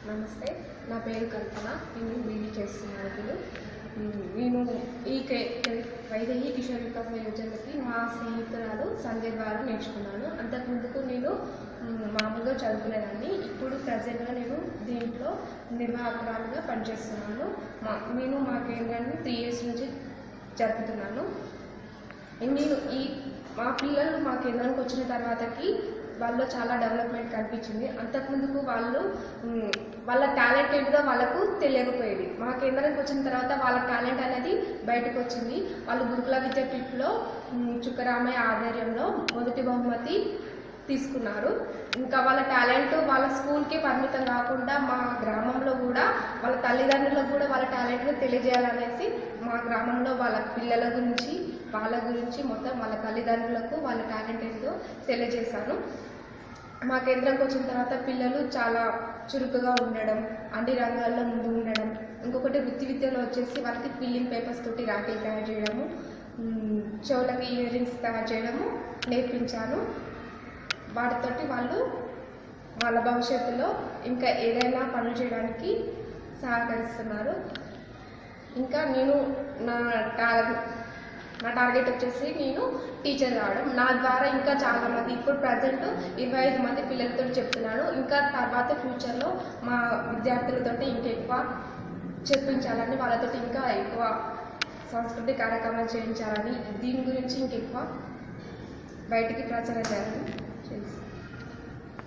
నమస్తే, నా పేరు కల్పన. నేను బీడీ చేస్తున్నాను. నేను ఈ వైదేహి కిషోర్ వికాస్ యోజనకి మా స్నేహితురాలు సంజయ్ ద్వారా నేర్చుకున్నాను. అంతకుముందుకు నేను మామూలుగా చదువుకునేదాన్ని. ఇప్పుడు ప్రజెంట్గా నేను దీంట్లో నిర్వాహకురాలుగా పనిచేస్తున్నాను. నేను మా కేంద్రాన్ని 3 years నుంచి జరుపుతున్నాను. నేను మా పిల్లలు మా కేంద్రానికి వచ్చిన తర్వాతకి వాళ్ళు చాలా డెవలప్మెంట్ కనిపించింది. అంతకుముందుకు వాళ్ళ టాలెంట్ ఏంటిదో వాళ్ళకు తెలియకపోయేది. మా కేంద్రానికి వచ్చిన తర్వాత వాళ్ళ టాలెంట్ అనేది బయటకు వచ్చింది. వాళ్ళు గురుకుల విద్యాపీఠలో చుక్కరామయ్య ఆధ్వర్యంలో మొదటి బహుమతి తీసుకున్నారు. ఇంకా వాళ్ళ టాలెంట్ వాళ్ళ స్కూల్కి పరిమితం కాకుండా మా గ్రామంలో కూడా వాళ్ళ తల్లిదండ్రులకు కూడా వాళ్ళ టాలెంట్ని తెలియజేయాలనేసి మా గ్రామంలో వాళ్ళ పిల్లల గురించి వాళ్ళ గురించి మొత్తం వాళ్ళ తల్లిదండ్రులకు వాళ్ళ టాలెంట్ ఏంటో తెలియజేశాను. మా కేంద్రంకి వచ్చిన తర్వాత పిల్లలు చాలా చురుకుగా ఉండడం, అన్ని రంగాల్లో ముందు ఉండడం, ఇంకొకటి వృత్తి విద్యలో వచ్చేసి వాళ్ళకి ఫిల్లింగ్ పేపర్స్ తోటి రాఖీలు తయారు చేయడము, చెవులకి ఇయర్ రింగ్స్ తయారు చేయడము నేర్పించాను. వాటితోటి వాళ్ళు వాళ్ళ భవిష్యత్తులో ఇంకా ఏదైనా పనులు చేయడానికి సహకరిస్తున్నారు. ఇంకా నేను నా టార్గెట్ వచ్చేసి నేను టీచర్ కావడం. నా ద్వారా ఇంకా చాలామంది, ఇప్పుడు ప్రజెంట్ 25 మంది పిల్లలతో చెప్తున్నాను. ఇంకా తర్వాత ఫ్యూచర్లో మా విద్యార్థులతో ఇంకెక్కువ చెప్పించాలని, వాళ్ళతో ఇంకా ఎక్కువ సాంస్కృతిక కార్యక్రమాలు చేయించాలని, దీని గురించి ఇంకెక్కువ బయటికి ప్రచారం చేయాలని